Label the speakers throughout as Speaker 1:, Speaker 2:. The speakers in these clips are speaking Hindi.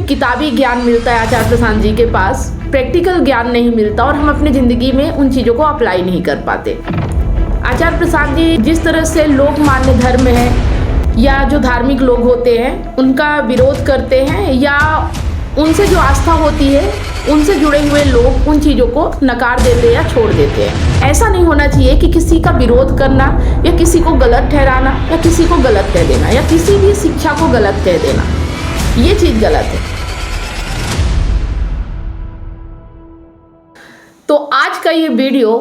Speaker 1: किताबी ज्ञान मिलता है आचार्य प्रशांत जी के पास, प्रैक्टिकल ज्ञान नहीं मिलता और हम अपनी ज़िंदगी में उन चीज़ों को अप्लाई नहीं कर पाते। आचार्य प्रशांत जी जिस तरह से लोक मान्य धर्म है या जो धार्मिक लोग होते हैं उनका विरोध करते हैं या उनसे जो आस्था होती है उनसे जुड़े हुए लोग उन चीज़ों को नकार देते हैं या छोड़ देते हैं। ऐसा नहीं होना चाहिए कि किसी का विरोध करना या किसी को गलत ठहराना या किसी को गलत कह देना या किसी भी शिक्षा को गलत कह देना, ये चीज़ गलत है। तो आज का ये वीडियो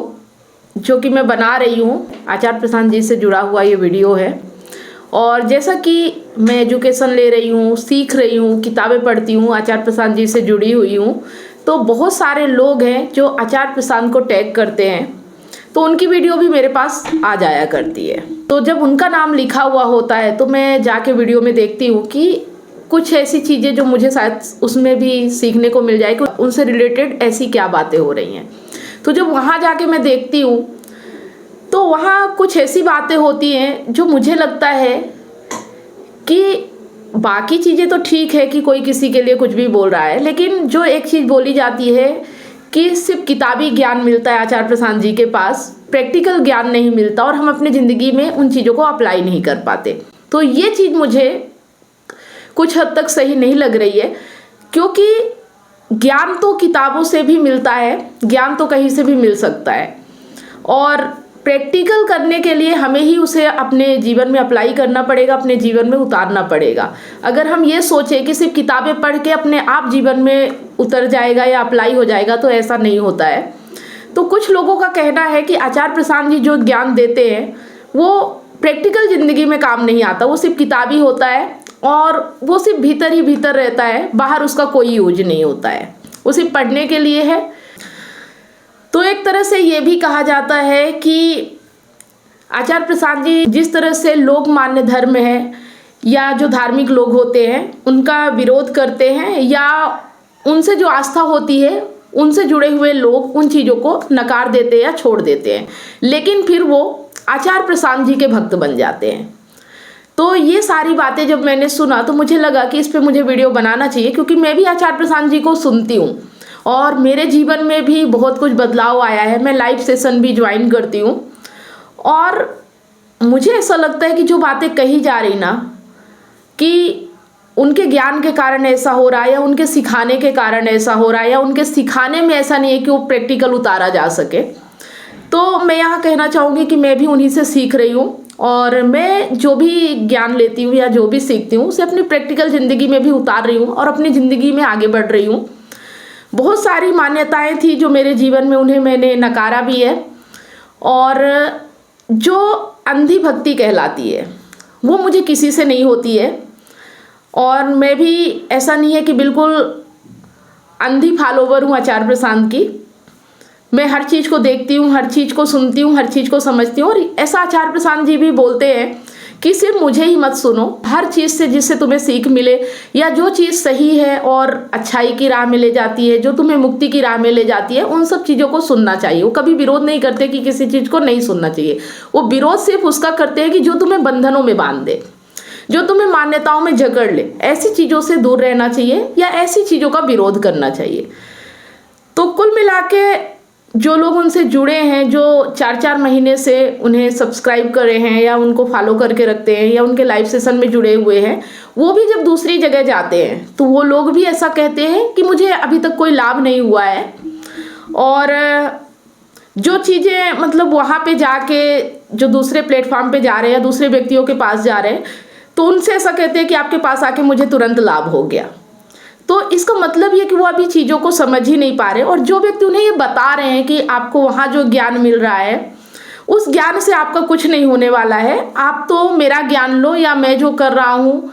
Speaker 1: जो कि मैं बना रही हूँ आचार्य प्रशांत जी से जुड़ा हुआ ये वीडियो है। और जैसा कि मैं एजुकेशन ले रही हूँ, सीख रही हूँ, किताबें पढ़ती हूँ, आचार्य प्रशांत जी से जुड़ी हुई हूँ, तो बहुत सारे लोग हैं जो आचार्य प्रशांत को टैग करते हैं, तो उनकी वीडियो भी मेरे पास आ जाया करती है। तो जब उनका नाम लिखा हुआ होता है तो मैं जाके वीडियो में देखती हूँ कि कुछ ऐसी चीज़ें जो मुझे शायद उसमें भी सीखने को मिल जाए कि उनसे रिलेटेड ऐसी क्या बातें हो रही हैं। तो जब वहाँ जाके मैं देखती हूँ तो वहाँ कुछ ऐसी बातें होती हैं जो मुझे लगता है कि बाकी चीज़ें तो ठीक है कि कोई किसी के लिए कुछ भी बोल रहा है, लेकिन जो एक चीज़ बोली जाती है कि सिर्फ किताबी ज्ञान मिलता है आचार्य प्रशांत जी के पास, प्रैक्टिकल ज्ञान नहीं मिलता और हम अपनी ज़िंदगी में उन चीज़ों को अप्लाई नहीं कर पाते। तो ये चीज़ मुझे कुछ हद तक सही नहीं लग रही है, क्योंकि ज्ञान तो किताबों से भी मिलता है, ज्ञान तो कहीं से भी मिल सकता है और प्रैक्टिकल करने के लिए हमें ही उसे अपने जीवन में अप्लाई करना पड़ेगा, अपने जीवन में उतारना पड़ेगा। अगर हम ये सोचें कि सिर्फ किताबें पढ़ के अपने आप जीवन में उतर जाएगा या अप्लाई हो जाएगा, तो ऐसा नहीं होता है। तो कुछ लोगों का कहना है कि आचार्य प्रशांत जी जो ज्ञान देते हैं वो प्रैक्टिकल ज़िंदगी में काम नहीं आता, वो सिर्फ किताबी होता है और वो सिर्फ भीतर ही भीतर रहता है, बाहर उसका कोई यूज नहीं होता है, वो सिर्फ पढ़ने के लिए है। तो एक तरह से ये भी कहा जाता है कि आचार्य प्रशांत जी जिस तरह से लोक मान्य धर्म है या जो धार्मिक लोग होते हैं उनका विरोध करते हैं या उनसे जो आस्था होती है उनसे जुड़े हुए लोग उन चीज़ों को नकार देते हैं या छोड़ देते हैं, लेकिन फिर वो आचार्य प्रशांत जी के भक्त बन जाते हैं। तो ये सारी बातें जब मैंने सुना तो मुझे लगा कि इस पे मुझे वीडियो बनाना चाहिए, क्योंकि मैं भी आचार्य प्रशांत जी को सुनती हूँ और मेरे जीवन में भी बहुत कुछ बदलाव आया है। मैं लाइव सेशन भी ज्वाइन करती हूँ और मुझे ऐसा लगता है कि जो बातें कही जा रही ना कि उनके ज्ञान के कारण ऐसा हो रहा है या उनके सिखाने के कारण ऐसा हो रहा है या उनके सिखाने में ऐसा नहीं है कि वो प्रैक्टिकल उतारा जा सके, तो मैं यहाँ कहना चाहूँगी कि मैं भी उन्हीं से सीख रही हूँ और मैं जो भी ज्ञान लेती हूँ या जो भी सीखती हूँ उसे अपनी प्रैक्टिकल ज़िंदगी में भी उतार रही हूँ और अपनी ज़िंदगी में आगे बढ़ रही हूँ। बहुत सारी मान्यताएं थी जो मेरे जीवन में, उन्हें मैंने नकारा भी है और जो अंधी भक्ति कहलाती है वो मुझे किसी से नहीं होती है और मैं भी ऐसा नहीं है कि बिल्कुल अंधी फॉलोवर हूँ आचार्य प्रशांत की। मैं हर चीज़ को देखती हूँ, हर चीज़ को सुनती हूँ, हर चीज़ को समझती हूँ और ऐसा आचार्य प्रशांत जी भी बोलते हैं कि सिर्फ मुझे ही मत सुनो, हर चीज़ से जिससे तुम्हें सीख मिले या जो चीज़ सही है और अच्छाई की राह में ले जाती है, जो तुम्हें मुक्ति की राह में ले जाती है, उन सब चीज़ों को सुनना चाहिए। वो कभी विरोध नहीं करते कि किसी चीज़ को नहीं सुनना चाहिए, वो विरोध सिर्फ उसका करते हैं कि जो तुम्हें बंधनों में बांध दे, जो तुम्हें मान्यताओं में जकड़ ले, ऐसी चीज़ों से दूर रहना चाहिए या ऐसी चीज़ों का विरोध करना चाहिए। तो कुल मिला के जो लोग उनसे जुड़े हैं, जो 4-4 महीने से उन्हें सब्सक्राइब कर रहे हैं या उनको फॉलो करके रखते हैं या उनके लाइव सेशन में जुड़े हुए हैं, वो भी जब दूसरी जगह जाते हैं तो वो लोग भी ऐसा कहते हैं कि मुझे अभी तक कोई लाभ नहीं हुआ है और जो चीज़ें मतलब वहाँ पे जाके जो दूसरे प्लेटफॉर्म पे जा रहे हैं या दूसरे व्यक्तियों के पास जा रहे हैं तो उनसे ऐसा कहते हैं कि आपके पास आके मुझे तुरंत लाभ हो गया। तो इसका मतलब ये कि वो अभी चीज़ों को समझ ही नहीं पा रहे और जो व्यक्ति उन्हें ये बता रहे हैं कि आपको वहाँ जो ज्ञान मिल रहा है उस ज्ञान से आपका कुछ नहीं होने वाला है, आप तो मेरा ज्ञान लो या मैं जो कर रहा हूँ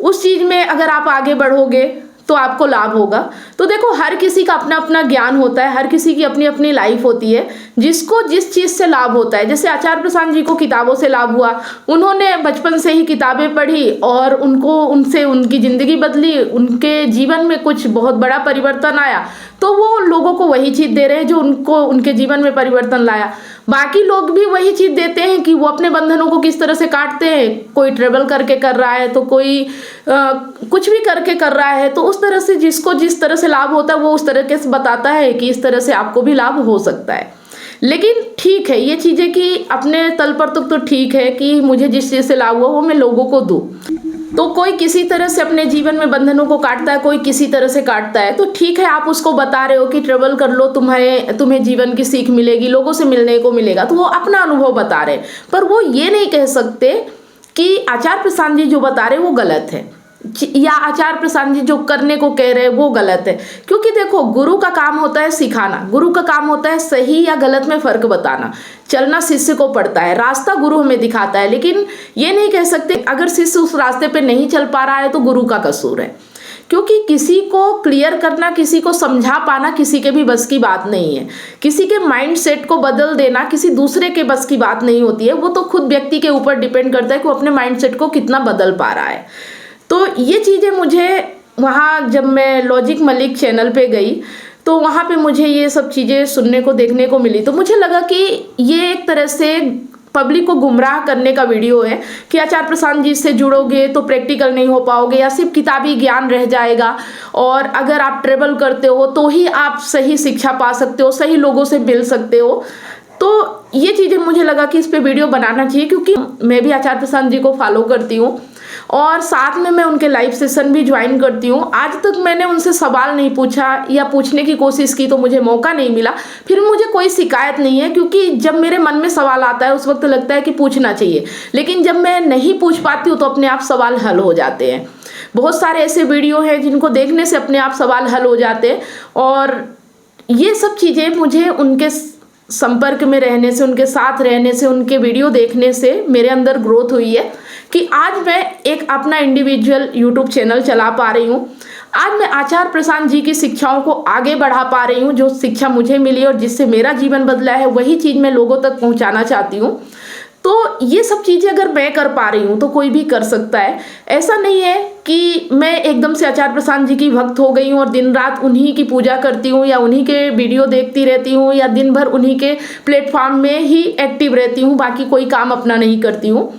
Speaker 1: उस चीज़ में अगर आप आगे बढ़ोगे तो आपको लाभ होगा। तो देखो, हर किसी का अपना अपना ज्ञान होता है, हर किसी की अपनी अपनी लाइफ होती है, जिसको जिस चीज़ से लाभ होता है। जैसे आचार्य प्रशांत जी को किताबों से लाभ हुआ, उन्होंने बचपन से ही किताबें पढ़ी और उनसे उनकी ज़िंदगी बदली, उनके जीवन में कुछ बहुत बड़ा परिवर्तन आया, तो वो लोगों को वही चीज़ दे रहे हैं जो उनके जीवन में परिवर्तन लाया। बाकी लोग भी वही चीज़ देते हैं कि वो अपने बंधनों को किस तरह से काटते हैं। कोई ट्रेवल करके कर रहा है तो कोई कुछ भी करके कर रहा है, तो उस तरह से जिसको जिस तरह से लाभ होता है वो उस तरह से बताता है कि इस तरह से आपको भी लाभ हो सकता है। लेकिन ठीक है ये चीज़ें कि अपने तल पर तो ठीक है कि मुझे जिस चीज़ से लाभ हुआ वो मैं लोगों को दूँ। तो कोई किसी तरह से अपने जीवन में बंधनों को काटता है, कोई किसी तरह से काटता है, तो ठीक है आप उसको बता रहे हो कि ट्रेवल कर लो, तुम्हें जीवन की सीख मिलेगी, लोगों से मिलने को मिलेगा, तो वो अपना अनुभव बता रहे। पर वो ये नहीं कह सकते कि आचार्य प्रशांत जी जो बता रहे वो गलत है, या आचार्य प्रशांत जी जो करने को कह रहे हैं वो गलत है। क्योंकि देखो गुरु का काम होता है सिखाना, गुरु का काम होता है सही या गलत में फर्क बताना। चलना शिष्य को पड़ता है, रास्ता गुरु हमें दिखाता है, लेकिन ये नहीं कह सकते अगर शिष्य उस रास्ते पे नहीं चल पा रहा है तो गुरु का कसूर है। क्योंकि किसी को क्लियर करना, किसी को समझा पाना किसी के भी बस की बात नहीं है। किसी के माइंड सेट को बदल देना किसी दूसरे के बस की बात नहीं होती है। वो तो खुद व्यक्ति के ऊपर डिपेंड करता है कि वो अपने माइंड सेट को कितना बदल पा रहा है। तो ये चीज़ें मुझे वहाँ जब मैं लॉजिक मलिक चैनल पे गई तो वहाँ पे मुझे ये सब चीज़ें सुनने को देखने को मिली। तो मुझे लगा कि ये एक तरह से पब्लिक को गुमराह करने का वीडियो है कि आचार्य प्रशांत जी से जुड़ोगे तो प्रैक्टिकल नहीं हो पाओगे या सिर्फ किताबी ज्ञान रह जाएगा, और अगर आप ट्रेवल करते हो तो ही आप सही शिक्षा पा सकते हो, सही लोगों से मिल सकते हो। तो ये चीज़ें मुझे लगा कि इस पे वीडियो बनाना चाहिए, क्योंकि मैं भी आचार्य प्रशांत जी को फॉलो करती हूँ और साथ में मैं उनके लाइव सेशन भी ज्वाइन करती हूँ। आज तक मैंने उनसे सवाल नहीं पूछा या पूछने की कोशिश की तो मुझे मौका नहीं मिला, फिर मुझे कोई शिकायत नहीं है, क्योंकि जब मेरे मन में सवाल आता है उस वक्त लगता है कि पूछना चाहिए, लेकिन जब मैं नहीं पूछ पाती हूँ तो अपने आप सवाल हल हो जाते हैं। बहुत सारे ऐसे वीडियो हैं जिनको देखने से अपने आप सवाल हल हो जाते हैं, और ये सब चीज़ें मुझे उनके संपर्क में रहने से, उनके साथ रहने से, उनके वीडियो देखने से मेरे अंदर ग्रोथ हुई है कि आज मैं एक अपना इंडिविजुअल यूट्यूब चैनल चला पा रही हूँ। आज मैं आचार्य प्रशांत जी की शिक्षाओं को आगे बढ़ा पा रही हूँ। जो शिक्षा मुझे मिली और जिससे मेरा जीवन बदला है वही चीज़ मैं लोगों तक पहुँचाना चाहती हूँ। तो ये सब चीज़ें अगर मैं कर पा रही हूँ तो कोई भी कर सकता है। ऐसा नहीं है कि मैं एकदम से आचार्य प्रशांत जी की भक्त हो गई हूँ और दिन रात उन्हीं की पूजा करती हूँ या उन्हीं के वीडियो देखती रहती हूँ या दिन भर उन्हीं के प्लेटफॉर्म में ही एक्टिव रहती हूँ, बाकी कोई काम अपना नहीं करती हूँ।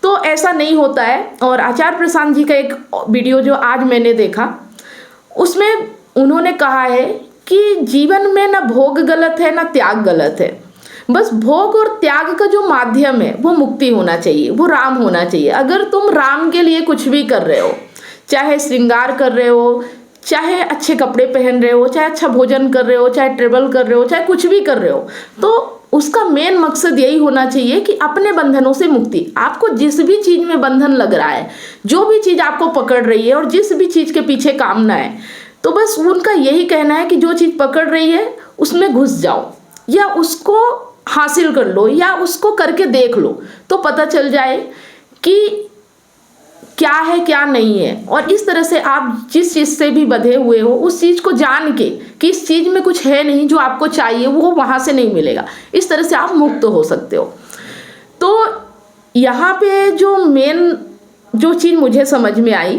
Speaker 1: तो ऐसा नहीं होता है। और आचार्य प्रशांत जी का एक वीडियो जो आज मैंने देखा उसमें उन्होंने कहा है कि जीवन में ना भोग गलत है ना त्याग गलत है, बस भोग और त्याग का जो माध्यम है वो मुक्ति होना चाहिए, वो राम होना चाहिए। अगर तुम राम के लिए कुछ भी कर रहे हो, चाहे श्रृंगार कर रहे हो, चाहे अच्छे कपड़े पहन रहे हो, चाहे अच्छा भोजन कर रहे हो, चाहे ट्रेवल कर रहे हो, चाहे कुछ भी कर रहे हो, तो उसका मेन मकसद यही होना चाहिए कि अपने बंधनों से मुक्ति। आपको जिस भी चीज़ में बंधन लग रहा है, जो भी चीज़ आपको पकड़ रही है और जिस भी चीज़ के पीछे कामना है, तो बस उनका यही कहना है कि जो चीज़ पकड़ रही है उसमें घुस जाओ या उसको हासिल कर लो या उसको करके देख लो, तो पता चल जाए कि क्या है क्या नहीं है। और इस तरह से आप जिस चीज़ से भी बंधे हुए हो उस चीज़ को जान के कि इस चीज़ में कुछ है नहीं, जो आपको चाहिए वो वहाँ से नहीं मिलेगा, इस तरह से आप मुक्त हो सकते हो। तो यहाँ पे जो मेन जो चीज़ मुझे समझ में आई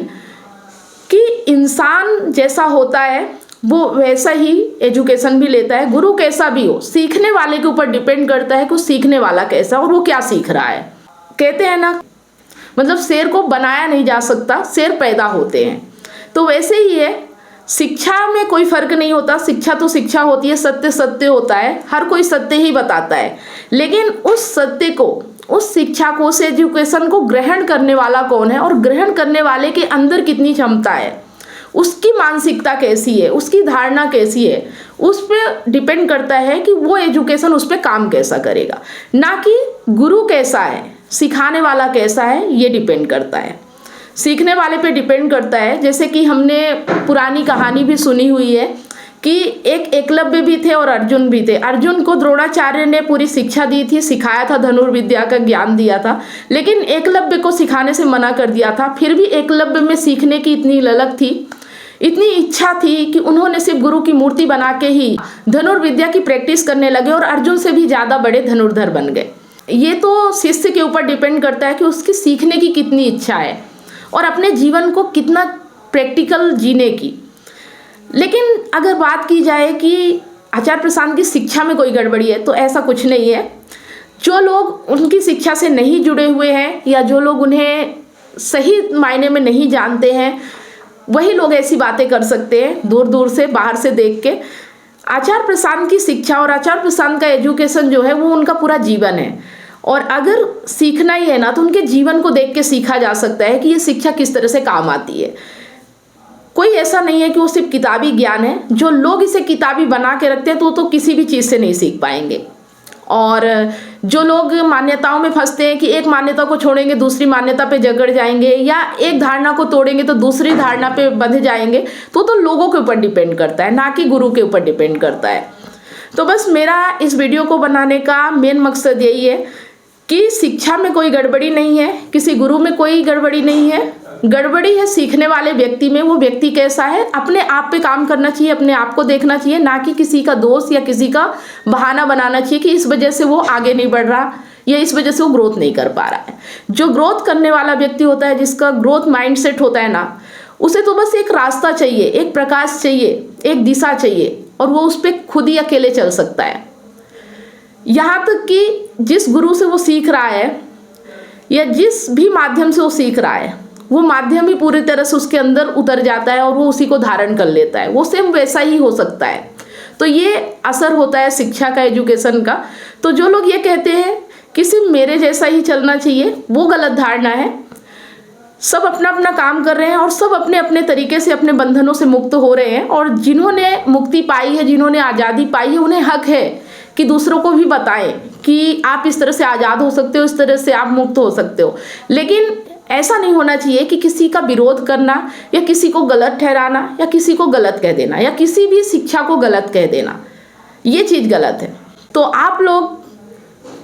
Speaker 1: कि इंसान जैसा होता है वो वैसा ही एजुकेशन भी लेता है। गुरु कैसा भी हो, सीखने वाले के ऊपर डिपेंड करता है कि सीखने वाला कैसा और वो क्या सीख रहा है। कहते हैं ना, मतलब शेर को बनाया नहीं जा सकता, शेर पैदा होते हैं। तो वैसे ही है, शिक्षा में कोई फर्क नहीं होता। शिक्षा तो शिक्षा होती है, सत्य सत्य होता है, हर कोई सत्य ही बताता है। लेकिन उस सत्य को, उस शिक्षा को, उस एजुकेशन को ग्रहण करने वाला कौन है और ग्रहण करने वाले के अंदर कितनी क्षमता है, उसकी मानसिकता कैसी है, उसकी धारणा कैसी है, उस पर डिपेंड करता है कि वो एजुकेशन उस पर काम कैसा करेगा। ना कि गुरु कैसा है, सिखाने वाला कैसा है, ये डिपेंड करता है। सीखने वाले पे डिपेंड करता है। जैसे कि हमने पुरानी कहानी भी सुनी हुई है कि एक एकलव्य भी थे और अर्जुन भी थे। अर्जुन को द्रोणाचार्य ने पूरी शिक्षा दी थी, सिखाया था, धनुर्विद्या का ज्ञान दिया था, लेकिन एकलव्य को सिखाने से मना कर दिया था। फिर भी एकलव्य में सीखने की इतनी ललक थी, इतनी इच्छा थी कि उन्होंने सिर्फ गुरु की मूर्ति बना के ही धनुर्विद्या की प्रैक्टिस करने लगे और अर्जुन से भी ज़्यादा बड़े धनुर्धर बन गए। ये तो शिष्य के ऊपर डिपेंड करता है कि उसकी सीखने की कितनी इच्छा है और अपने जीवन को कितना प्रैक्टिकल जीने की। लेकिन अगर बात की जाए कि आचार्य प्रशांत की शिक्षा में कोई गड़बड़ी है, तो ऐसा कुछ नहीं है। जो लोग उनकी शिक्षा से नहीं जुड़े हुए हैं या जो लोग उन्हें सही मायने में नहीं जानते हैं, वही लोग ऐसी बातें कर सकते हैं दूर दूर से, बाहर से देख के। आचार्य प्रशांत की शिक्षा और आचार्य प्रशांत का एजुकेशन जो है वो उनका पूरा जीवन है, और अगर सीखना ही है ना तो उनके जीवन को देख के सीखा जा सकता है कि ये शिक्षा किस तरह से काम आती है। कोई ऐसा नहीं है कि वो सिर्फ किताबी ज्ञान है। जो लोग इसे किताबी बना के रखते हैं तो किसी भी चीज़ से नहीं सीख पाएंगे। और जो लोग मान्यताओं में फंसते हैं कि एक मान्यता को छोड़ेंगे दूसरी मान्यता पे जकड़ जाएंगे, या एक धारणा को तोड़ेंगे तो दूसरी धारणा पे बंध जाएंगे, तो लोगों के ऊपर डिपेंड करता है, ना कि गुरु के ऊपर डिपेंड करता है। तो बस मेरा इस वीडियो को बनाने का मेन मकसद यही है कि शिक्षा में कोई गड़बड़ी नहीं है, किसी गुरु में कोई गड़बड़ी नहीं है। गड़बड़ी है सीखने वाले व्यक्ति में। वो व्यक्ति कैसा है, अपने आप पे काम करना चाहिए, अपने आप को देखना चाहिए, ना कि किसी का दोष या किसी का बहाना बनाना चाहिए कि इस वजह से वो आगे नहीं बढ़ रहा या इस वजह से वो ग्रोथ नहीं कर पा रहा है। जो ग्रोथ करने वाला व्यक्ति होता है, जिसका ग्रोथ माइंडसेट होता है ना, उसे तो बस एक रास्ता चाहिए, एक प्रकाश चाहिए, एक दिशा चाहिए, और वो उस पर खुद ही अकेले चल सकता है। यहाँ तक कि जिस गुरु से वो सीख रहा है या जिस भी माध्यम से वो सीख रहा है, वो माध्यम ही पूरी तरह से उसके अंदर उतर जाता है और वो उसी को धारण कर लेता है। वो सेम वैसा ही हो सकता है। तो ये असर होता है शिक्षा का, एजुकेशन का। तो जो लोग ये कहते हैं कि सिर्फ मेरे जैसा ही चलना चाहिए, वो गलत धारणा है। सब अपना अपना काम कर रहे हैं और सब अपने अपने तरीके से अपने बंधनों से मुक्त हो रहे हैं, और जिन्होंने मुक्ति पाई है, जिन्होंने आज़ादी पाई है, उन्हें हक है कि दूसरों को भी बताएं कि आप इस तरह से आज़ाद हो सकते हो, इस तरह से आप मुक्त हो सकते हो। लेकिन ऐसा नहीं होना चाहिए कि किसी का विरोध करना या किसी को गलत ठहराना या किसी को गलत कह देना या किसी भी शिक्षा को गलत कह देना, ये चीज़ गलत है। तो आप लोग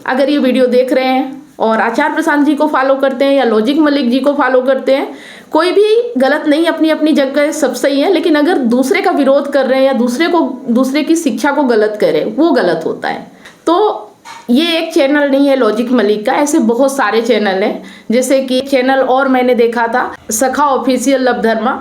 Speaker 1: अगर ये वीडियो देख रहे हैं और आचार्य प्रशांत जी को फॉलो करते हैं या लॉजिक मलिक जी को फॉलो करते हैं, कोई भी गलत नहीं, अपनी अपनी जगह सब सही है। लेकिन अगर दूसरे का विरोध कर रहे हैं या दूसरे की शिक्षा को गलत कर रहे हैं, वो गलत होता है। तो ये एक चैनल नहीं है लॉजिक मलिक का, ऐसे बहुत सारे चैनल हैं। जैसे कि चैनल और मैंने देखा था सखा ऑफिशियल लव धर्मा,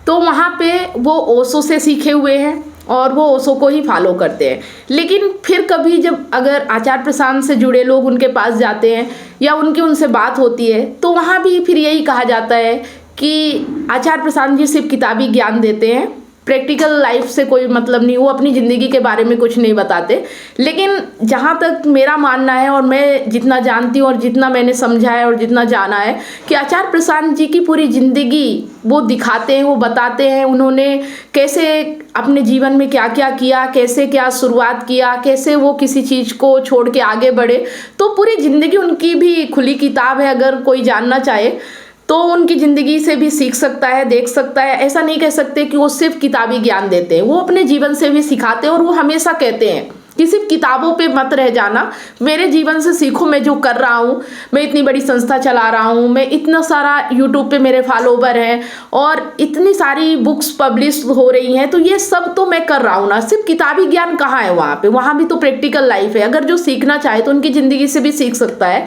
Speaker 1: तो वहाँ पे वो ओशो से सीखे हुए हैं और वो ओशो को ही फॉलो करते हैं। लेकिन फिर कभी जब अगर आचार्य प्रशांत से जुड़े लोग उनके पास जाते हैं या उनसे बात होती है, तो वहाँ भी फिर यही कहा जाता है कि आचार्य प्रशांत जी सिर्फ किताबी ज्ञान देते हैं, प्रैक्टिकल लाइफ से कोई मतलब नहीं, वो अपनी ज़िंदगी के बारे में कुछ नहीं बताते। लेकिन जहाँ तक मेरा मानना है और मैं जितना जानती हूँ और जितना मैंने समझा है और जितना जाना है कि आचार्य प्रशांत जी की पूरी ज़िंदगी वो दिखाते हैं, वो बताते हैं उन्होंने कैसे अपने जीवन में क्या क्या किया, कैसे क्या शुरुआत किया, कैसे वो किसी चीज़ को छोड़ के आगे बढ़े। तो पूरी ज़िंदगी उनकी भी खुली किताब है, अगर कोई जानना चाहे तो उनकी ज़िंदगी से भी सीख सकता है, देख सकता है। ऐसा नहीं कह सकते कि वो सिर्फ किताबी ज्ञान देते हैं, वो अपने जीवन से भी सिखाते हैं। और वो हमेशा कहते हैं कि सिर्फ किताबों पे मत रह जाना, मेरे जीवन से सीखो। मैं जो कर रहा हूँ, मैं इतनी बड़ी संस्था चला रहा हूँ, मैं इतना सारा यूट्यूब पे मेरे फॉलोवर हैं और इतनी सारी बुक्स पब्लिश हो रही हैं, तो ये सब तो मैं कर रहा हूँ ना। सिर्फ किताबी ज्ञान कहाँ है वहाँ पे, वहाँ भी तो प्रैक्टिकल लाइफ है। अगर जो सीखना चाहे तो उनकी ज़िंदगी से भी सीख सकता है।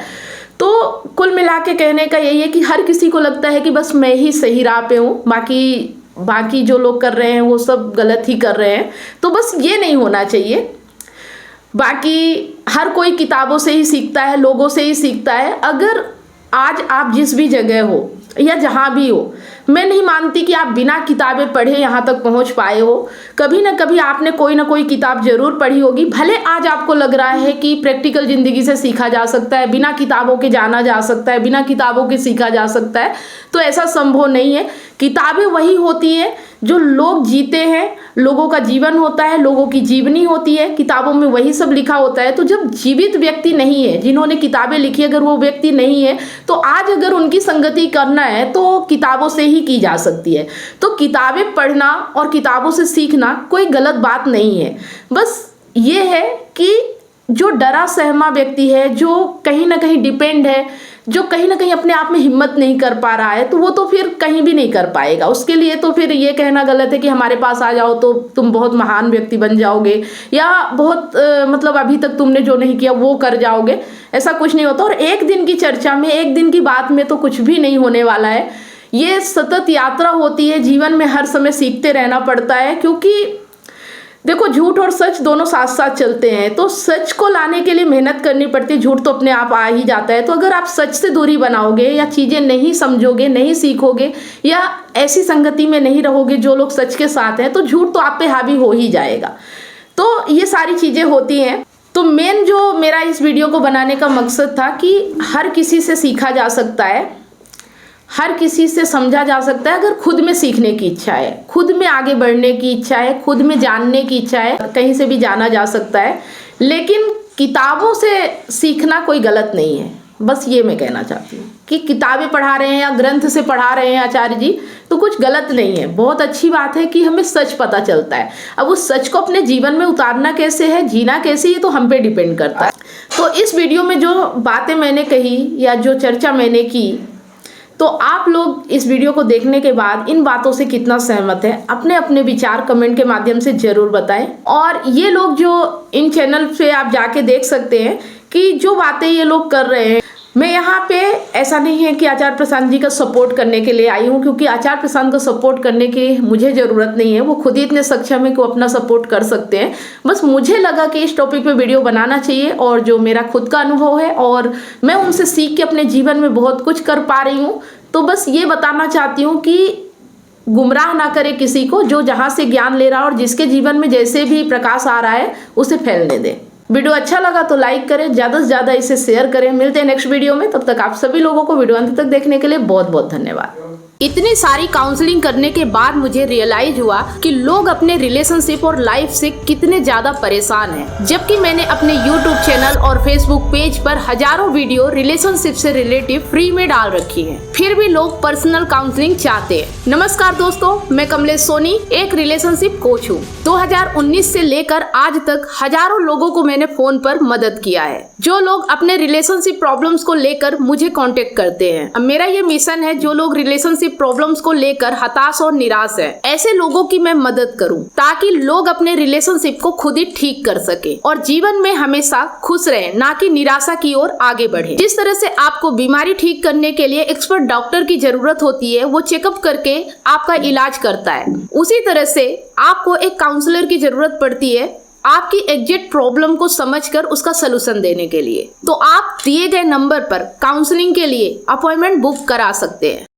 Speaker 1: तो कुल मिला के कहने का यही है कि हर किसी को लगता है कि बस मैं ही सही राह पे हूँ, बाकी जो लोग कर रहे हैं वो सब गलत ही कर रहे हैं। तो बस ये नहीं होना चाहिए। बाकी हर कोई किताबों से ही सीखता है, लोगों से ही सीखता है। अगर आज आप जिस भी जगह हो या जहाँ भी हो, मैं नहीं मानती कि आप बिना किताबें पढ़े यहाँ तक पहुँच पाए हो। कभी ना कभी आपने कोई ना कोई किताब जरूर पढ़ी होगी। भले आज आपको लग रहा है कि प्रैक्टिकल ज़िंदगी से सीखा जा सकता है, बिना किताबों के जाना जा सकता है, बिना किताबों के सीखा जा सकता है, तो ऐसा संभव नहीं है। किताबें वही होती हैं जो लोग जीते हैं, लोगों का जीवन होता है, लोगों की जीवनी होती है, किताबों में वही सब लिखा होता है। तो जब जीवित व्यक्ति नहीं है, जिन्होंने किताबें लिखी, अगर वो व्यक्ति नहीं है, तो आज अगर उनकी संगति करना है तो किताबों से ही की जा सकती है। तो किताबें पढ़ना और किताबों से सीखना कोई गलत बात नहीं है। बस ये है कि जो डरा सहमा व्यक्ति है, जो कहीं ना कहीं डिपेंड है, जो कहीं ना कहीं अपने आप में हिम्मत नहीं कर पा रहा है, तो वो तो फिर कहीं भी नहीं कर पाएगा। उसके लिए तो फिर ये कहना गलत है कि हमारे पास आ जाओ तो तुम बहुत महान व्यक्ति बन जाओगे या बहुत मतलब अभी तक तुमने जो नहीं किया वो कर जाओगे। ऐसा कुछ नहीं होता। और एक दिन की चर्चा में, एक दिन की बात में तो कुछ भी नहीं होने वाला है। ये सतत यात्रा होती है, जीवन में हर समय सीखते रहना पड़ता है। क्योंकि देखो, झूठ और सच दोनों साथ साथ चलते हैं, तो सच को लाने के लिए मेहनत करनी पड़ती है, झूठ तो अपने आप आ ही जाता है। तो अगर आप सच से दूरी बनाओगे या चीज़ें नहीं समझोगे, नहीं सीखोगे या ऐसी संगति में नहीं रहोगे जो लोग सच के साथ हैं, तो झूठ तो आप पे हावी हो ही जाएगा। तो ये सारी चीज़ें होती हैं। तो मेन जो मेरा इस वीडियो को बनाने का मकसद था कि हर किसी से सीखा जा सकता है, हर किसी से समझा जा सकता है, अगर खुद में सीखने की इच्छा है, खुद में आगे बढ़ने की इच्छा है, खुद में जानने की इच्छा है, कहीं से भी जाना जा सकता है। लेकिन किताबों से सीखना कोई गलत नहीं है, बस ये मैं कहना चाहती हूँ कि किताबें पढ़ा रहे हैं या ग्रंथ से पढ़ा रहे हैं आचार्य जी, तो कुछ गलत नहीं है। बहुत अच्छी बात है कि हमें सच पता चलता है। अब उस सच को अपने जीवन में उतारना कैसे है, जीना कैसे, ये तो हम पे डिपेंड करता है। तो इस वीडियो में जो बातें मैंने कही या जो चर्चा मैंने की, तो आप लोग इस वीडियो को देखने के बाद इन बातों से कितना सहमत है, अपने अपने विचार कमेंट के माध्यम से जरूर बताएं। और ये लोग जो इन चैनल पे आप जाके देख सकते हैं कि जो बातें ये लोग कर रहे हैं, मैं यहाँ पे ऐसा नहीं है कि आचार्य प्रशांत जी का सपोर्ट करने के लिए आई हूँ, क्योंकि आचार्य प्रशांत को सपोर्ट करने की मुझे ज़रूरत नहीं है। वो खुद ही इतने सक्षम है कि वो अपना सपोर्ट कर सकते हैं। बस मुझे लगा कि इस टॉपिक पे वीडियो बनाना चाहिए, और जो मेरा खुद का अनुभव है और मैं उनसे सीख के अपने जीवन में बहुत कुछ कर पा रही हूँ, तो बस ये बताना चाहती हूँ कि गुमराह ना करे किसी को, जो जहाँ से ज्ञान ले रहा है और जिसके जीवन में जैसे भी प्रकाश आ रहा है उसे फैलने दे। वीडियो अच्छा लगा तो लाइक करें, ज़्यादा से ज़्यादा इसे शेयर करें। मिलते हैं नेक्स्ट वीडियो में, तब तक आप सभी लोगों को वीडियो अंत तक देखने के लिए बहुत बहुत धन्यवाद। इतनी सारी काउंसलिंग करने के बाद मुझे रियलाइज हुआ कि लोग अपने रिलेशनशिप और लाइफ से कितने ज्यादा परेशान हैं, जबकि मैंने अपने YouTube चैनल और Facebook पेज पर हजारों वीडियो रिलेशनशिप से रिलेटिव फ्री में डाल रखी हैं। फिर भी लोग पर्सनल काउंसलिंग चाहते हैं। नमस्कार दोस्तों, मैं कमलेश सोनी एक रिलेशनशिप कोच हूँ। 2019 से लेकर आज तक हजारों लोगों को मैंने फोन पर मदद किया है, जो लोग अपने रिलेशनशिप प्रॉब्लम्स को लेकर मुझे कांटेक्ट करते हैं। अब मेरा ये मिशन है, जो लोग रिलेशनशिप प्रॉब्लम्स को लेकर हताश और निराश है, ऐसे लोगों की मैं मदद करूं, ताकि लोग अपने रिलेशनशिप को खुद ही ठीक कर सके और जीवन में हमेशा खुश रहे, ना कि निराशा की ओर आगे बढ़े। जिस तरह से आपको बीमारी ठीक करने के लिए एक्सपर्ट डॉक्टर की जरूरत होती है, वो चेकअप करके आपका इलाज करता है, उसी तरह से आपको एक काउंसलर की जरूरत पड़ती है आपकी एग्जैक्ट प्रॉब्लम को समझकर उसका सलूशन देने के लिए। तो आप दिए गए नंबर पर काउंसलिंग के लिए अपॉइंटमेंट बुक करा सकते हैं।